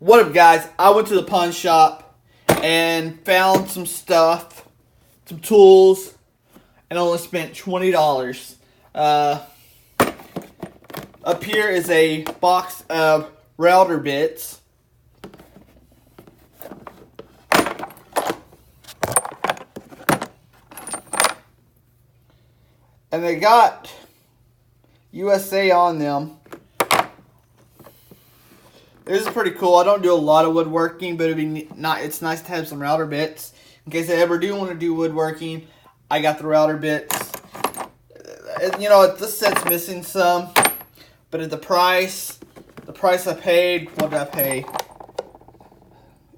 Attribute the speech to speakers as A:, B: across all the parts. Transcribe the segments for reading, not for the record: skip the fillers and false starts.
A: What up, guys? I went to the pawn shop and found some stuff, some tools, and only spent $20. Up here is a box of router bits. And they got USA on them. This is pretty cool. I don't do a lot of woodworking, but it's nice to have some router bits. In case I ever do want to do woodworking, I got the router bits. You know, this set's missing some, but at the price I paid, what did I pay?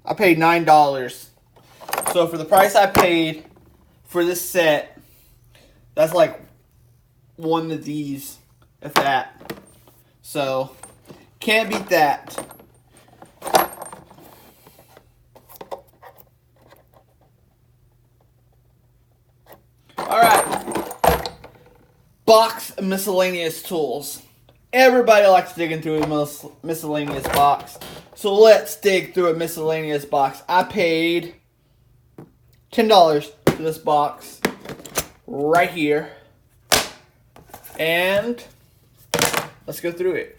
A: I paid $9. So for the price I paid for this set, that's like one of these, if that. So, can't beat that. Alright. Box of miscellaneous tools. Everybody likes digging through a miscellaneous box. So let's dig through a miscellaneous box. I paid $10 for this box right here. And let's go through it.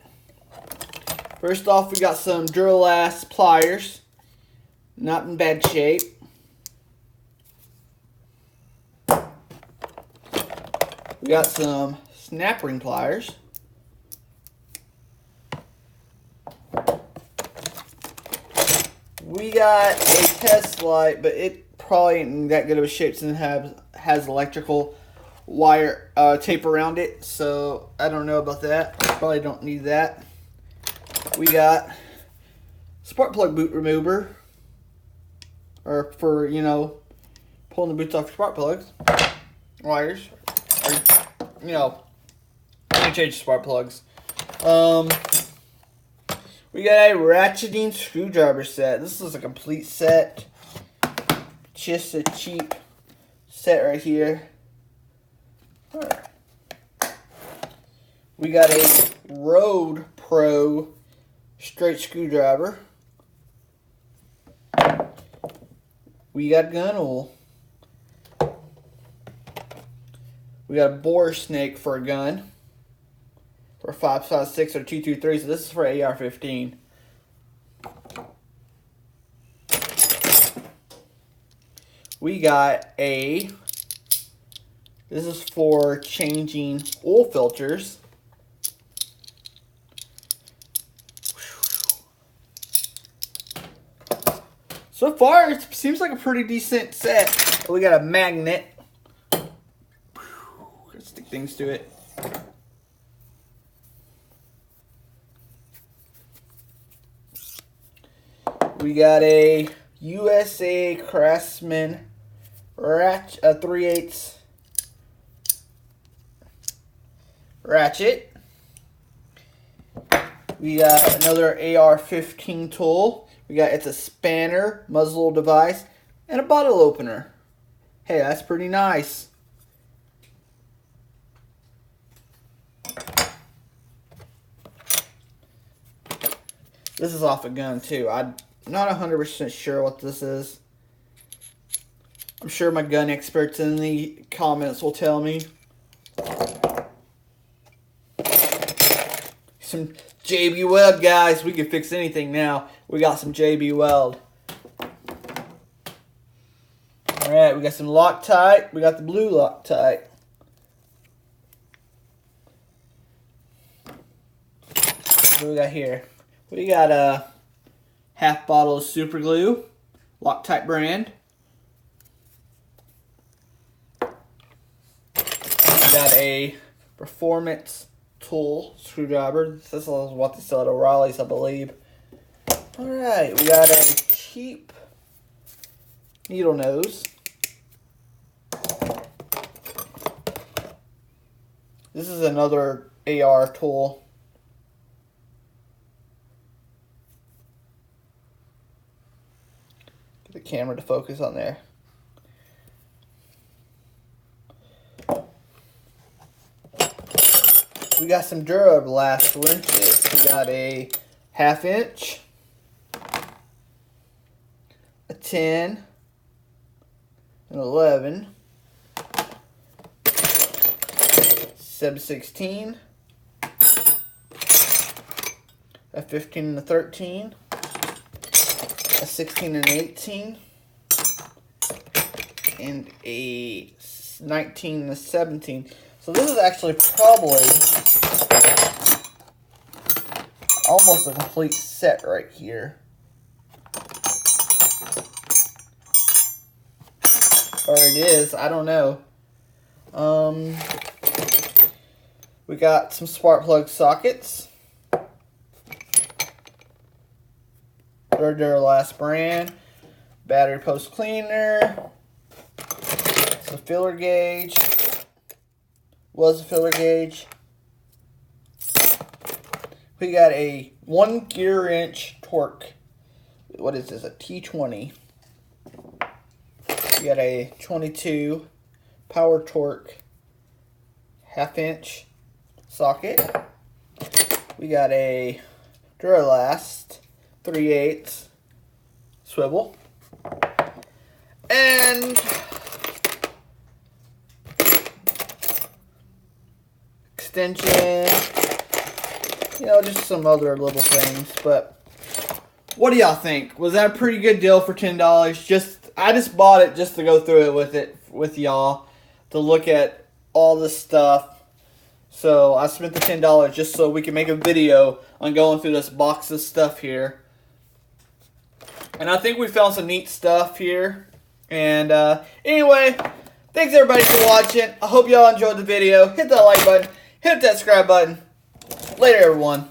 A: First off, we got some Duralast pliers. Not in bad shape. We got some snap ring pliers. We got a test light, but it probably ain't in that good of a shape since it has electrical wire tape around it, so I don't know about that. Probably don't need that. We got spark plug boot remover, or for, you know, pulling the boots off your spark plugs, wires, or, you know, you can change spark plugs. We got a ratcheting screwdriver set. This is a complete set. Just a cheap set right here. We got a Road Pro straight screwdriver. We got gun oil. We got a bore snake for a gun. For 5.56 or 223, so this is for AR-15. We got this is for changing oil filters. So far, it seems like a pretty decent set. We got a magnet. Let's stick things to it. We got a USA Craftsman Ratchet, 3/8 ratchet. We got another AR-15 tool. It's a spanner, muzzle device, and a bottle opener. Hey, that's pretty nice. This is off a gun too. I'm not 100% sure what this is. I'm sure my gun experts in the comments will tell me. Some JB Weld, guys. We can fix anything now. We got some JB Weld. Alright, we got some Loctite. We got the blue Loctite. What do we got here? We got a half bottle of super glue, Loctite brand. We got a performance tool screwdriver. This is what they sell at O'Reilly's, I believe. Alright, we got a cheap needle nose. This is another AR tool. Get the camera to focus on there. We got some Duralast wrenches. We got a 1/2 inch. a 10, an 11, 7/16, a 15 and a 13, a 16 and 18, and a 19 and a 17. So this is actually probably almost a complete set right here. Or it is, I don't know. We got some spark plug sockets. They're their last brand. Battery post cleaner. It's a filler gauge. Was a filler gauge. We got a 1 gear inch torque. What is this? A T20. We got a 22 power torque 1/2 inch socket. We got a Duralast 3/8 swivel. And extension. You know, just some other little things. But what do y'all think? Was that a pretty good deal for $10? I just bought it just to go through it with y'all, to look at all this stuff. So I spent the $10 just so we can make a video on going through this box of stuff here. And I think we found some neat stuff here. And anyway, thanks everybody for watching. I hope y'all enjoyed the video. Hit that like button. Hit that subscribe button. Later, everyone.